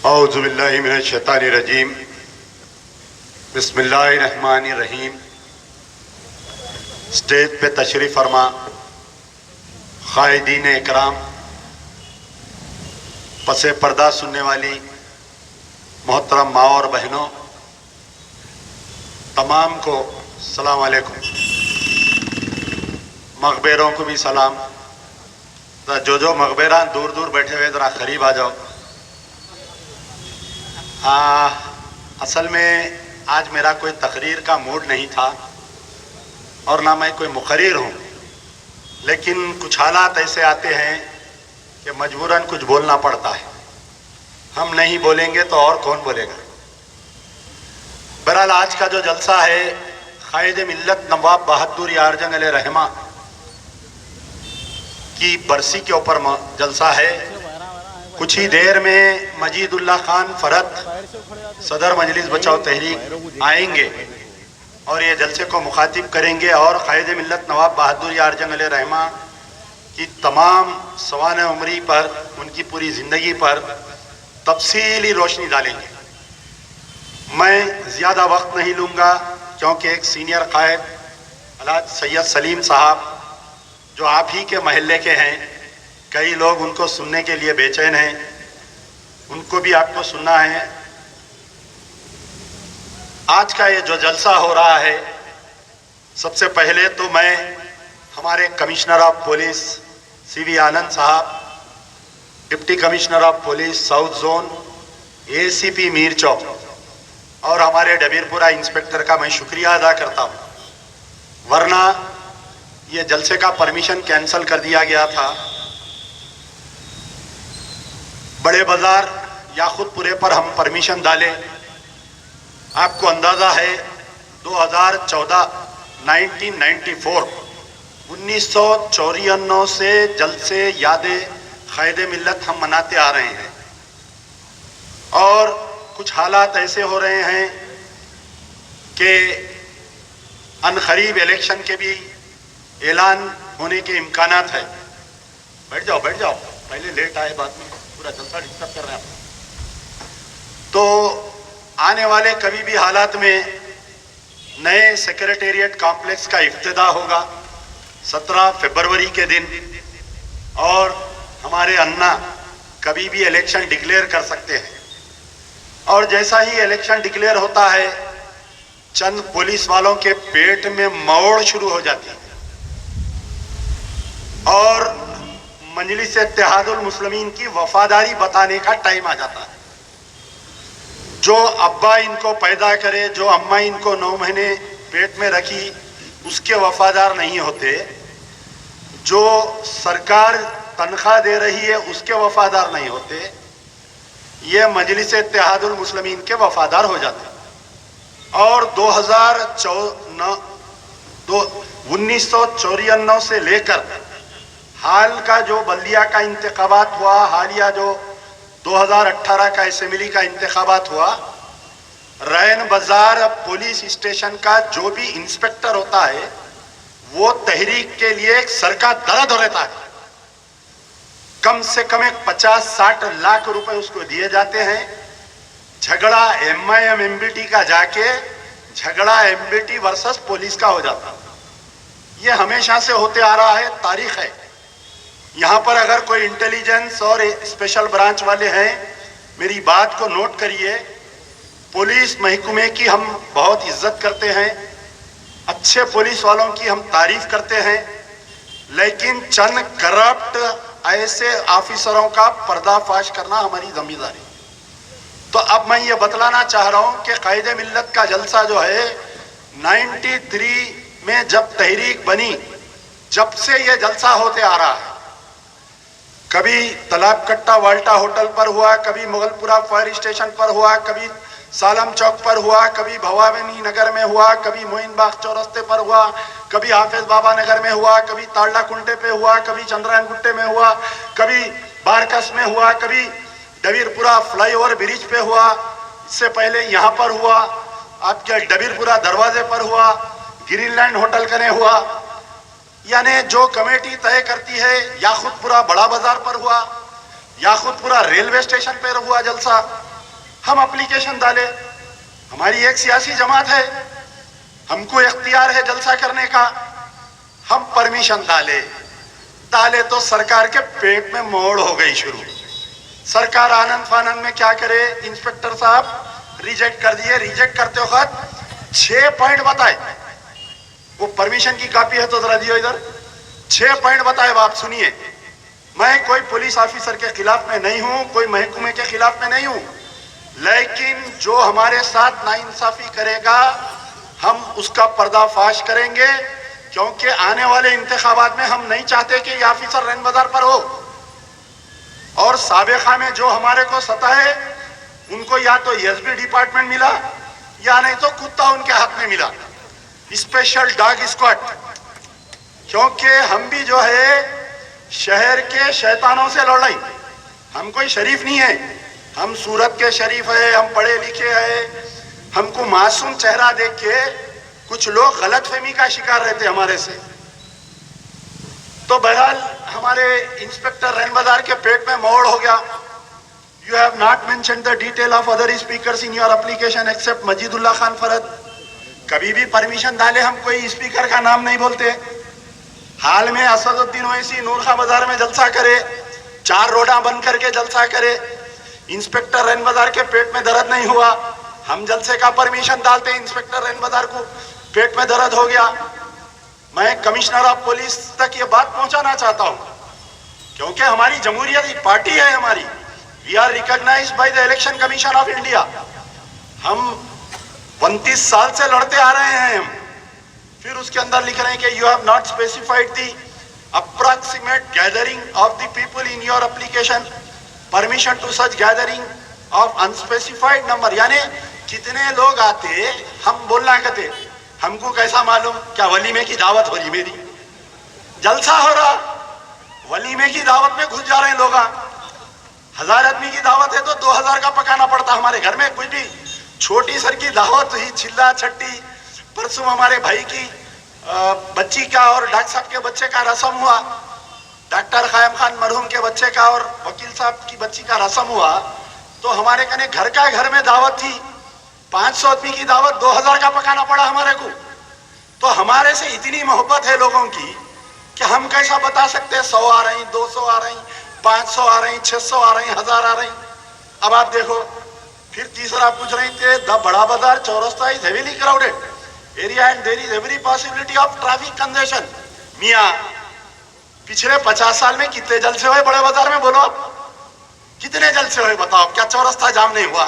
اعوذ باللہ من الشیطان الرجیم بسم اللہ الرحمن الرحیم۔ اسٹیج پہ تشریف فرما قائدین اکرام، پس پردہ سننے والی محترم ماں اور بہنوں، تمام کو السلام علیکم۔ مغبروں کو بھی سلام۔ جو مغبران دور دور بیٹھے ہوئے ذرا قریب آ جاؤ۔ اصل میں آج میرا کوئی تقریر کا موڈ نہیں تھا اور نہ میں کوئی مقرر ہوں، لیکن کچھ حالات ایسے آتے ہیں کہ مجبوراً کچھ بولنا پڑتا ہے۔ ہم نہیں بولیں گے تو اور کون بولے گا؟ بہرحال آج کا جو جلسہ ہے قائد ملت نواب بہادر یار جنگ علیہ رحمہ کی برسی کے اوپر جلسہ ہے۔ کچھ ہی دیر میں مجید اللہ خان فرد صدر مجلس بچاؤ تحریک آئیں گے اور یہ جلسے کو مخاطب کریں گے اور قائد ملت نواب بہادر یار جنگ علیہ رحمہ کی تمام سوانح عمری پر، ان کی پوری زندگی پر تفصیلی روشنی ڈالیں گے۔ میں زیادہ وقت نہیں لوں گا کیونکہ ایک سینئر قائد حضرت سید سلیم صاحب جو آپ ہی کے محلے کے ہیں، کئی لوگ ان کو سننے کے لیے بے چین ہیں، ان کو بھی آپ کو سننا ہے۔ آج کا یہ جو جلسہ ہو رہا ہے، سب سے پہلے تو میں ہمارے commissioner of police C V Anand صاحب، deputy commissioner of police south zone A C P Mir Chowk اور ہمارے ڈبیر پورہ انسپکٹر کا میں شکریہ ادا کرتا ہوں، ورنہ یہ جلسے کا پرمیشن کینسل کر دیا گیا تھا۔ بڑے بازار یا خود پورے پر ہم پرمیشن ڈالے۔ آپ کو اندازہ ہے 2014 1994 سے جلسے یاد قائد ملت ہم مناتے آ رہے ہیں اور کچھ حالات ایسے ہو رہے ہیں کہ عنقریب الیکشن کے بھی اعلان ہونے کے امکانات ہیں۔ بیٹھ جاؤ، پہلے لیٹ آئے بعد میں پورا جلسہ ڈسٹرب کر رہے ہیں۔ تو آنے والے کبھی بھی حالات میں نئے سیکریٹریٹ کمپلیکس کا افتتاح ہوگا 17 فروری کے دن، اور ہمارے انا کبھی بھی الیکشن ڈکلیئر کر سکتے ہیں، اور جیسا ہی الیکشن ڈکلیئر ہوتا ہے چند پولیس والوں کے پیٹ میں موڑ شروع ہو جاتی ہے اور مجلس اتحاد المسلمین کی وفاداری بتانے کا ٹائم آ جاتا ہے۔ جو ابا ان کو پیدا کرے، جو اماں ان کو 9 مہینے پیٹ میں رکھی، اس کے وفادار نہیں ہوتے، جو سرکار تنخواہ دے رہی ہے اس کے وفادار نہیں ہوتے، یہ مجلس اتحاد المسلمین کے وفادار ہو جاتے ہیں۔ اور 1994 سے لے کر حال کا جو بلدیہ کا انتخابات ہوا، حالیہ جو 2018 کا اسمبلی کا انتخابات ہوا، رین بازار پولیس اسٹیشن کا جو بھی انسپکٹر ہوتا ہے وہ تحریک کے لیے ایک سر کا درد رہتا ہے۔ کم سے کم 50-60 لاکھ روپے اس کو دیے جاتے ہیں۔ جھگڑا M I M M B T کا جا کے جھگڑا M B T versus police کا ہو جاتا ہے۔ یہ ہمیشہ سے ہوتے آ رہا ہے، تاریخ ہے۔ یہاں پر اگر کوئی انٹیلیجنس اور اسپیشل برانچ والے ہیں، میری بات کو نوٹ کریے، پولیس محکمے کی ہم بہت عزت کرتے ہیں، اچھے پولیس والوں کی ہم تعریف کرتے ہیں، لیکن چند کرپٹ ایسے آفیسروں کا پردہ فاش کرنا ہماری ذمہ داری۔ تو اب میں یہ بتلانا چاہ رہا ہوں کہ قائد ملت کا جلسہ جو ہے 93 میں جب تحریک بنی، جب سے یہ جلسہ ہوتے آ رہا ہے۔ کبھی تالاب کٹا والٹا ہوٹل پر ہوا، کبھی مغل پورہ فائر اسٹیشن پر ہوا، کبھی سالم چوک پر ہوا، کبھی بھوانی نگر میں ہوا، کبھی موئن باغ چورستے پر ہوا، کبھی حافظ بابا نگر میں ہوا، کبھی تاڑلا کنٹے پہ ہوا، کبھی چندرائن گٹے میں ہوا، کبھی بارکس میں ہوا، کبھی ڈبیر پورہ فلائی اوور برج پہ ہوا، اس سے پہلے یہاں پر ہوا، آپ کے ڈبیر پورہ دروازے پر ہوا، گرین لینڈ ہوٹل کنے ہوا۔ یعنی جو کمیٹی طے کرتی ہے، یا خود پورا بڑا بازار پر ہوا، یا خود پورا ریلوے اسٹیشن پر ہوا جلسہ، ہم اپلیکیشن ڈالے, ہماری ایک سیاسی جماعت ہے, ہم کو اختیار ہے جلسہ کرنے کا, ہم پرمیشن ڈالے تو سرکار کے پیٹ میں موڑ ہو گئی شروع. سرکار آنند فانند میں کیا کرے, انسپیکٹر صاحب ریجیکٹ کر دیے. ریجیکٹ کرتے وقت 6 پوائنٹ بتائے, وہ پرمیشن کی کاپی ہے تو ذرا دیو ادھر. 6 پوائنٹ بتائے, آپ سنیے. میں کوئی پولیس آفیسر کے خلاف میں نہیں ہوں, کوئی محکمے کے خلاف میں نہیں ہوں, لیکن جو ہمارے ساتھ ناانصافی کرے گا ہم اس کا پردہ فاش کریں گے, کیونکہ آنے والے انتخابات میں ہم نہیں چاہتے کہ یہ آفیسر رین بازار پر ہو. اور سابقہ میں جو ہمارے کو ستائے ان کو یا تو ایس بی ڈپارٹمنٹ ملا یا نہیں تو کتا ان کے ہاتھ میں ملا, اسپیشل ڈاگ اسکواڈ. کیونکہ ہم بھی جو ہے شہر کے شیطانوں سے لڑ رہے, ہم کوئی شریف نہیں ہے, ہم صورت کے شریف ہے, ہم پڑھے لکھے ہیں. ہم کو معصوم چہرہ دیکھ کے کچھ لوگ غلط فہمی کا شکار رہتے ہمارے سے. تو بہرحال ہمارے انسپیکٹر رین بازار کے پیٹ میں موڑ ہو گیا. You have not mentioned the detail of other speakers in your application except مجید اللہ خان فرد. کبھی بھی پرمیشن ڈالے ہم کوئی اسپیکر کا نام نہیں بولتے. حال میں اسد الدین اویسی نور خان بازار میں جلسہ کرے, 4 روڈاں بند کر کے جلسہ کرے. انسپیکٹر رین بازار کے پیٹ میں درد نہیں ہوا, ہم جلسے کا پرمیشن ڈالتے, انسپیکٹر رین بازار کو پیٹ میں درد ہو گیا. میں کمشنر آف پولیس تک یہ بات پہنچانا چاہتا ہوں, کیونکہ ہماری جمہوریت پارٹی ہے ہماری. We are recognized by the Election Commission of India. ہم 29 سال سے لڑتے آ رہے ہیں ہم. پھر اس کے اندر لکھ رہے ہیں کہ you have not specified the approximate gathering of the people in your application, permission to such gathering of unspecified number. یعنی کتنے لوگ آتے ہم بولنا کہتے, ہم کو کیسا معلوم, کیا ولیمے کی دعوت ہو رہی, میری جلسہ ہو رہا, ولیمے کی دعوت میں گھس جا رہے ہیں لوگ. 1000 آدمی کی دعوت ہے تو 2000 کا پکانا پڑتا. ہمارے گھر میں کچھ بھی چھوٹی سر کی دعوت ہوئی, چلا چھٹی, پرسوں ہمارے بھائی کی بچی کا اور ڈاکٹر صاحب کے بچے کا رسم ہوا, ڈاکٹر قائم خان مرحوم کے بچے کا اور وکیل صاحب کی بچی کا رسم ہوا, تو ہمارے کنے گھر میں دعوت تھی, 500 آدمی کی دعوت 2000 کا پکانا پڑا ہمارے کو. تو ہمارے سے اتنی محبت ہے لوگوں کی کہ ہم کیسا بتا سکتے 100 آ رہی, 200 آ رہی, 500 آ رہی, 600 آ رہی, 1000 آ رہی. اب آپ دیکھو, پھر تیسرا پوچھ رہے تھے the Bada Bazaar Chaurasta is heavily crowded area and there is every possibility of traffic congestion. میاں پچھلے 50 سال میں کتنے جلسے ہوئے بڑے بازار میں, بولو آپ کتنے جلسے ہوئے بتاؤ. کیا چورستہ جام نہیں ہوا؟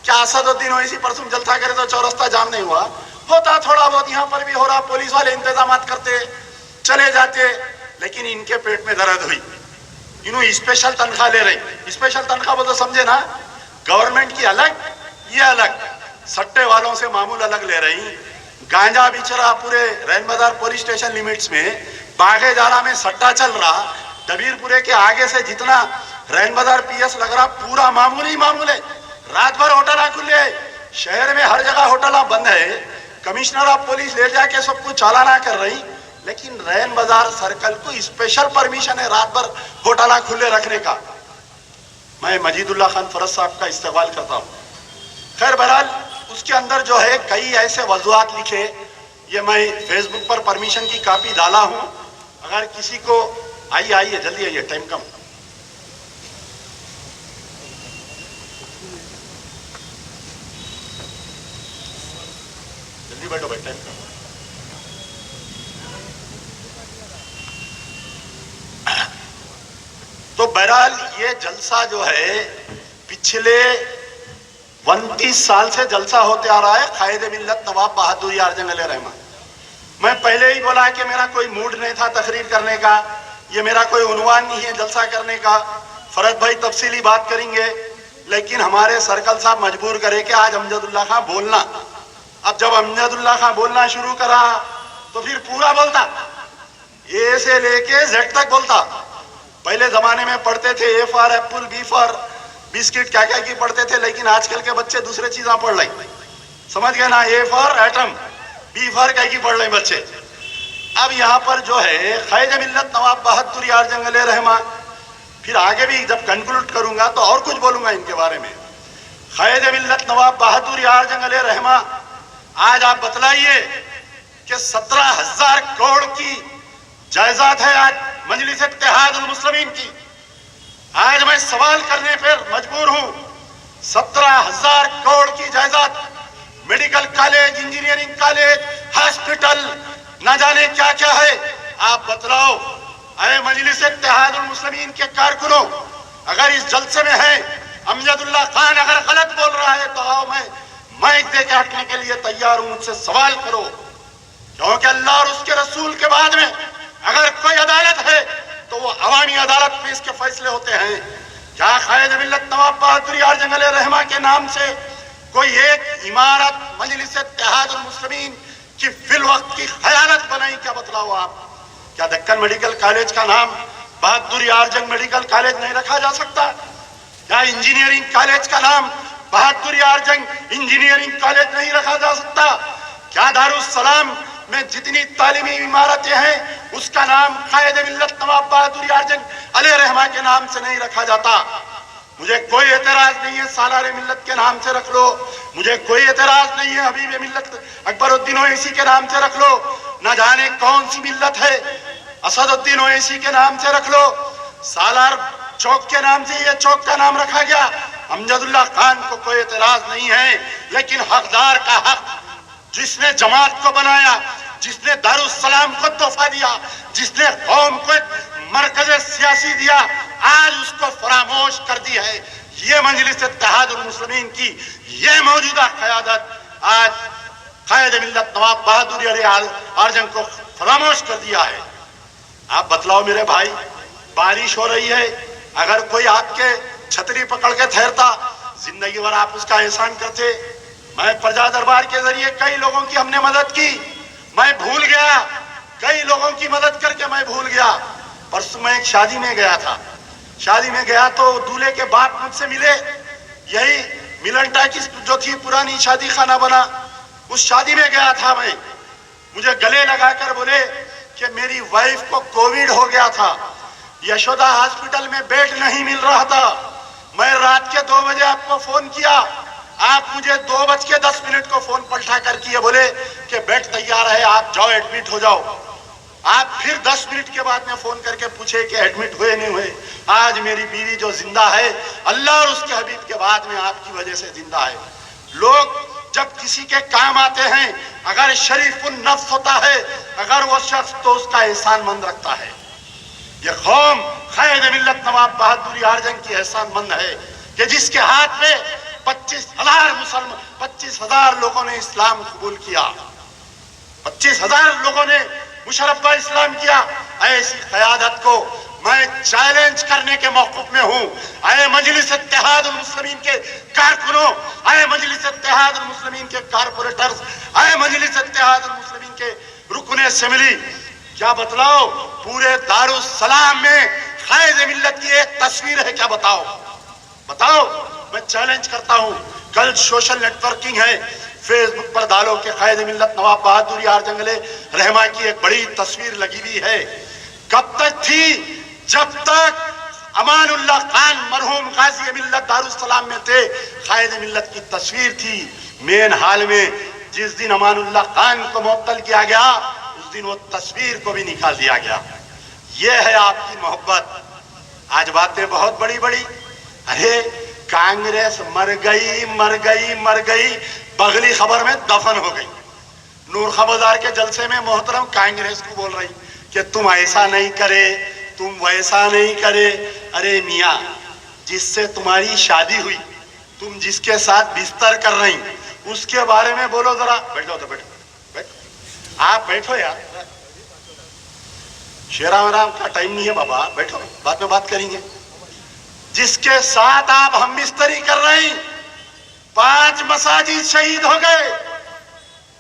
کیا اسد الدین اویسی پرسوں جلسہ کرے تو چورستہ جام نہیں ہوا؟ ہوتا تھوڑا بہت, یہاں پر بھی ہو رہا, پولیس والے انتظامات کرتے چلے جاتے. لیکن ان کے پیٹ میں درد ہوئی, انہوں اسپیشل تنخواہ لے رہی. اسپیشل تنخواہ بولتے سمجھے نا, گورنمنٹ کی الگ, یہ الگ, سٹے والوں سے معمول الگ لے رہی. گانجا بیچرا پورے رین بازار پولیس اسٹیشن لیمٹس میں, باغے جارا میں سٹا چل رہا, ڈبیر پورے کے آگے سے جتنا رین بازار پی ایس لگ رہا پورا معمول ہی معمول ہے. رات بھر ہوٹل کھلے, شہر میں ہر جگہ ہوٹل بند ہے. کمشنر آف پولیس لے جا کے سب کو چالانہ کر رہی, لیکن رین بازار سرکل کو اسپیشل پرمیشن ہے رات بھر ہوٹل کھلے رکھنے کا. میں مجید اللہ خان فرد صاحب کا استقبال کرتا ہوں. خیر بہرحال اس کے اندر جو ہے کئی ایسے وضوحات لکھے, یہ میں فیس بک پر پرمیشن کی کاپی ڈالا ہوں. اگر کسی کو آئیے جلدی آئیے, ٹائم کم, جلدی بیٹھو بھائی, ٹائم کم. تو بہرحال یہ جلسہ جو ہے پچھلے 29 سال سے جلسہ ہوتے آ رہا ہے. قائد ملت نواب بہادر یار جنگ علیہ رحمہ. میں پہلے ہی بولا کہ میرا کوئی موڈ نہیں تھا تقریر کرنے کا, یہ میرا کوئی عنوان نہیں ہے جلسہ کرنے کا. فرد بھائی تفصیلی بات کریں گے, لیکن ہمارے سرکل صاحب مجبور کرے کہ آج امجد اللہ خان بولنا. اب جب امجد اللہ خان بولنا شروع کرا تو پھر پورا بولتا, اے سے لے کے زیڈ تک بولتا. پہلے زمانے میں پڑھتے تھے A for apple, B for biscuit, کیا کیا کی پڑھتے تھے, لیکن آج کل کے بچے دوسرے چیزاں پڑھ رہے, سمجھ گئے نا. اے فار ایٹم, بی فار کیا کی پڑھ رہے بچے. اب یہاں پر جو ہے قائد ملت نواب بہادر یار جنگ علیہ رحمہ, پھر آگے بھی جب کنکلوڈ کروں گا تو اور کچھ بولوں گا ان کے بارے میں. قائد ملت نواب بہادر یار جنگ علیہ رحمہ، آج آپ بتلائیے کہ 17,000 کروڑ کی جائیداد ہے آج مجلس اتحاد المسلمین کی۔ آج میں سوال کرنے پر مجبور ہوں، 17,000 کروڑ کی جائیداد، medical college, engineering college, hospital, نہ جانے کیا کیا ہے۔ آپ بتلاؤ اے مجلس اتحاد المسلمین کے کارکنوں، اگر اس جلسے میں ہیں امجد اللہ خان اگر غلط بول رہا ہے تو آؤ، میں مائک دے کے ہٹنے کے لیے تیار ہوں، مجھ سے سوال کرو، کیونکہ اللہ اور اس کے رسول کے بعد میں اگر کوئی عدالت ہے تو وہ عوامی عدالت میں اس کے فیصلے ہوتے ہیں۔ کیا قائد ملت نواب بہادر یار جنگ علیہ رحمہ کے نام سے کوئی ایک عمارت مجلس اتحاد المسلمین کی فی الوقت کی خیانت بنائی؟ کیا بتلاؤ آپ؟ کیا دکن میڈیکل کالج کا نام بہادر یار جنگ میڈیکل کالج نہیں رکھا جا سکتا؟ کیا انجینئرنگ کالج کا نام بہادر یار جنگ انجینئرنگ کالج نہیں رکھا جا سکتا؟ کیا دارالسلام میں جتنی تعلیمی عمارتیں ہیں اس کا نام قائد ملت نواب بہادر یار جنگ علیہ رحمہ کے نام سے نہیں رکھا جاتا؟ مجھے کوئی اعتراض نہیں ہے سالار ملت کے نام سے رکھ لو، مجھے کوئی اعتراض نہیں ہے حبیب ملت اکبر الدین اویسی کے نام سے رکھ لو، نہ جانے کون سی ملت ہے اسد الدین اویسی کے نام سے رکھ لو، سالار چوک کے نام سے یہ چوک کا نام رکھا گیا، امجد اللہ خان کو کوئی اعتراض نہیں ہے، لیکن حقدار کا حق، جس نے جماعت کو بنایا، جس نے دارالسلام کو تحفہ دیا، جس نے قوم کو ایک مرکز سیاسی دیا، آج اس کو فراموش کر دی ہے۔ یہ مجلس اتحاد المسلمین کی یہ موجودہ قیادت آج قائد ملت نواب بہادر یار جنگ کو فراموش کر دیا ہے۔ آپ بتلاؤ میرے بھائی، بارش ہو رہی ہے، اگر کوئی آپ کے چھتری پکڑ کے ٹھہرتا، زندگی بھر آپ اس کا احسان کرتے۔ میں پرجا دربار کے ذریعے کئی لوگوں کی ہم نے مدد کی، میں بھول گیا، کئی لوگوں کی مدد کر کے میں بھول گیا۔ پرسوں میں ایک شادی میں گیا تھا، شادی میں گیا تو دولہے کے باپ مجھ سے ملے، یہی ملن ٹاکیز جو تھی پرانی شادی خانہ بنا، اس شادی میں گیا تھا میں، مجھے گلے لگا کر بولے کہ میری وائف کو کووڈ ہو گیا تھا، یشودا ہاسپٹل میں بیڈ نہیں مل رہا تھا، میں رات کے 2 بجے آپ کو فون کیا، آپ مجھے 2:10 کو فون پلٹا کر کیے، بولے کہ بیڈ تیار ہے، آپ جاؤ ایڈمٹ ہو جاؤ۔ آپ پھر 10 منٹ کے بعد میں فون کر کے پوچھے کہ ایڈمٹ ہوئے نہیں ہوئے۔ آج میری بیوی جو زندہ ہے اللہ اور اس کے حبیب کے بعد میں آپ کی وجہ سے زندہ ہے۔ لوگ جب کسی کے کام آتے ہیں، اگر شریف النفس ہوتا ہے، اگر وہ شخص تو اس کا احسان مند رکھتا ہے۔ یہ قوم قائد ملت نواب بہادر یار جنگ کی احسان مند ہے کہ جس کے ہاتھ میں 25,000 لوگوں نے اسلام قبول کیا، 25,000 لوگوں نے مشرفہ اسلام کیا۔ ایسی قیادت کو میں چیلنج کرنے کے موقف میں ہوں۔ اے مجلس اتحاد المسلمین کے کارکنوں، اے مجلس اتحاد المسلمین کے کارپوریٹرز، اے مجلس اتحاد المسلمین کے رکن اسمبلی، کیا بتلاؤ پورے دارالسلام میں قائد ملت کی ایک تصویر ہے؟ کیا بتاؤ؟ بتاؤ، میں چیلنج کرتا ہوں۔ کل سوشل نیٹ ورکنگ ہے، فیس بک پر ڈالو کہ قائد ملت نواب بہادر یار جنگ علیہ رحمہ کی ایک بڑی تصویر لگی ہوئی ہے۔ کب تک تھی؟ جب تک امان اللہ خان مرحوم غازی ملت دارالسلام میں تھے، قائد ملت کی تصویر تھی مین ہال میں۔ جس دن امان اللہ خان کو معطل کیا گیا، اس دن وہ تصویر کو بھی نکال دیا گیا۔ یہ ہے آپ کی محبت۔ آج باتیں بہت بڑی بڑی، ارے کانگریس مر گئی مر گئی مر گئی، بغلی خبر میں دفن ہو گئی۔ نور خبردار کے جلسے میں محترم کانگریس کو بول رہی کہ تم ایسا نہیں کرے، تم ویسا نہیں کرے۔ ارے میاں، جس سے تمہاری شادی ہوئی، تم جس کے ساتھ بستر کر رہی، اس کے بارے میں بولو ذرا۔ بیٹھ جاؤ، بیٹھو، آپ بیٹھو یار، شیرام رام کا ٹائم نہیں ہے بابا، بیٹھو، بعد میں بات کریں گے۔ جس کے ساتھ آپ ہم بستری کر رہے ہیں، 5 مساجد شہید ہو گئے،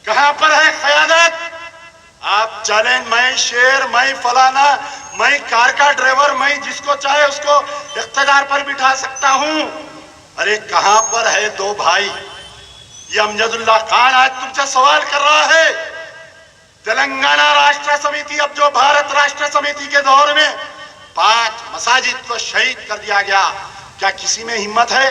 کہاں پر ہے قیادت؟ آپ چلیں، میں شیر، میں فلانا، میں کار کا ڈرائیور، میں جس کو چاہے اس کو اقتدار پر بٹھا سکتا ہوں۔ ارے کہاں پر ہے 2 بھائی؟ یہ امجد اللہ خان آج تم سے سوال کر رہا ہے۔ تلنگانہ راشٹر سمیتی، اب جو بھارت راشٹر سمیتی کے دور میں 5 مساجد کو شہید کر دیا گیا، کیا کسی میں ہمت ہے؟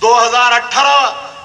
2018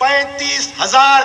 35,000